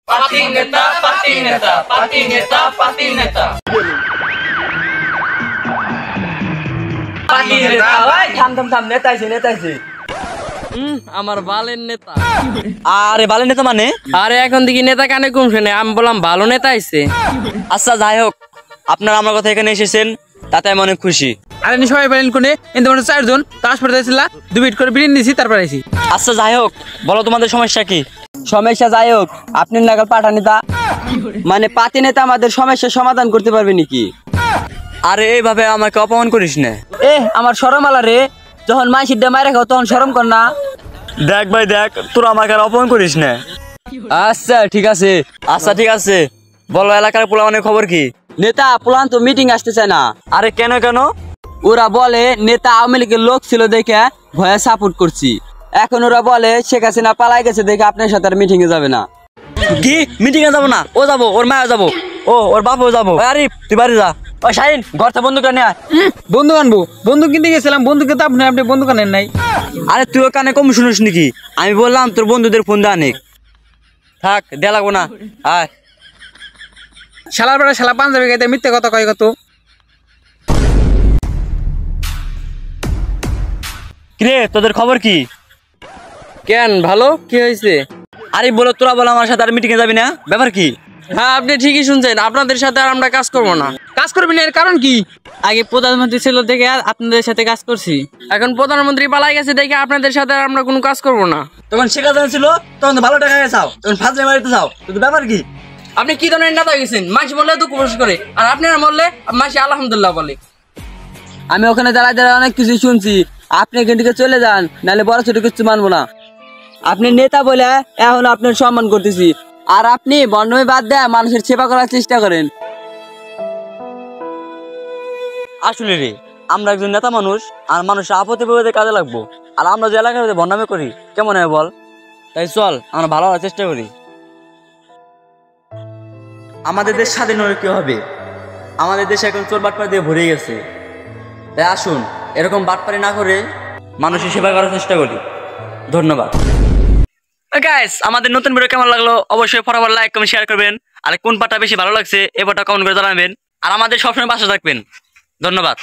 পাতি নেতা পাতি নেতা পাতি নেতা পাতি নেতা পাতি নেতা ভাই থাম নেতা আইছে আমার বালের নেতা। আরে বালের নেতা মানে? আরে এখন দেখি নেতা কানে কম শুনে, আমি বললাম ভালো নেতা আইছে। আচ্ছা যাই হোক, আপনারা আমার কথা এখানে এসেছেন তাতে আমি অনেক খুশি। আরে নি সবাই বলেন কোনে এন্ড আমরা চারজন তাস পড়তেছিলা, 2 মিনিট করে বিরিয়ানি দিছি তারপর আইছি। আচ্ছা যাই হোক, বলো তোমাদের সমস্যা কি? সমস্যা যাই হোক, আপনি নাগাল পাঠা নেতা মানে পাতি নেতা আমাদের সমস্যার সমাধান করতে পারবে নাকি? আরে এইভাবে আমাকে অপমান করিস না। আমার শরম আলা রে, যখন মাইসির দে মাইরা খাও তখন শরম কর না। দেখ ভাই দেখ, তোরা আমাকে আর অপমান করিস না। আচ্ছা ঠিক আছে। আচ্ছা ঠিক আছে, বলো এলাকার পোলাপানের খবর কি? নেতা পুলান তো মিটিং আসতে চায় না। আরে কেন কেন? ওরা বলে নেতা আওয়ামী লীগের লোক ছিল দেখে ভয়ে সাপোর্ট করছি। এখন ওরা বলে শেখ হাসিনা পালাই গেছে দেখে আপনার সাথে আর মিটিং এ যাবে না। কি মিটিং এ যাবো না? ও যাবো, ওর মা যাবো, ও ওর বাপও যাবো। আরে তুই বাড়ি যা। ও শাহিন, ঘর থেকে বন্দুক নিয়ে আয়। বন্ধু আনবো, বন্দুক কিনতে গেছিলাম, বন্দুকে তো আপনি বন্দুক আনেন নাই। আরে তুইও কানে কম শুনিস নাকি? আমি বললাম তোর বন্ধুদের ফোন দে আনিক। থাক, দেয়া লাগবো না, আয়। শালার বেড়া শালা পাঞ্জাবি গাইতে মিথ্যে কথা কয় কত। কিরে তোদের খবর কি? কেন ভালো কি হয়েছে? আরে বলো, তোরা বলো আমার সাথে আর মিটিং এ যাবি না, ব্যাপার কি? হ্যাঁ আপনি ঠিকই শুনছেন, আপনাদের সাথে আর আমরা কাজ করব না। কাজ করবি না এর কারণ কি? আগে প্রধানমন্ত্রী ছিল দেখে আপনাদের সাথে কাজ করছি। এখন প্রধানমন্ত্রী পালাই গেছে দেখে আপনাদের সাথে আর আমরা কোনো কাজ করব না। তখন শেখ হাসিনা ছিল, তখন তো ভালো টাকা চাও, তখন ফাজলে মারিতে চাও, তোদের ব্যাপার কি? আপনি কি ধরনের নেতা গেছেন? মাসি বললে দুঃখ প্রকাশ করে, আর আপনারা বললে মাসি আলহামদুলিল্লাহ বলে। আমি ওখানে দাঁড়ায় অনেক কিছু শুনছি। আপনি এখান থেকে চলে যান, নাহলে বড় ছোট কিছু মানবো না। আপনি নেতা বলে এখন আপনার সম্মান করতেছি, আর আপনি বর্ণময় বাদ দেয় মানুষের সেবা করার চেষ্টা করেন। আসলে রে, আমরা একজন নেতা মানুষ, আর মানুষের আপদে বিপদে কাজে লাগবো, আর আমরা যে এলাকার মধ্যে বদনামি করি কেমন হয় বল? তাই চল আমরা ভালো হওয়ার চেষ্টা করি। আমাদের দেশ স্বাধীন হলে কি হবে? আমাদের দেশে এখন চোর বাটপাড়ি দিয়ে ভরে গেছে। তাই আসুন এরকম বাটপাড়ি না করে মানুষের সেবা করার চেষ্টা করি। ধন্যবাদ। গাইস, আমাদের নতুন ভিডিও কেমন লাগলো অবশ্যই ফটাফট লাইক কমেন্ট শেয়ার করবেন। আর কোন পার্টটা বেশি ভালো লাগছে এই পার্টটা কমেন্ট করে জানাবেন। আর আমাদের সবসময় পাশে থাকবেন। ধন্যবাদ।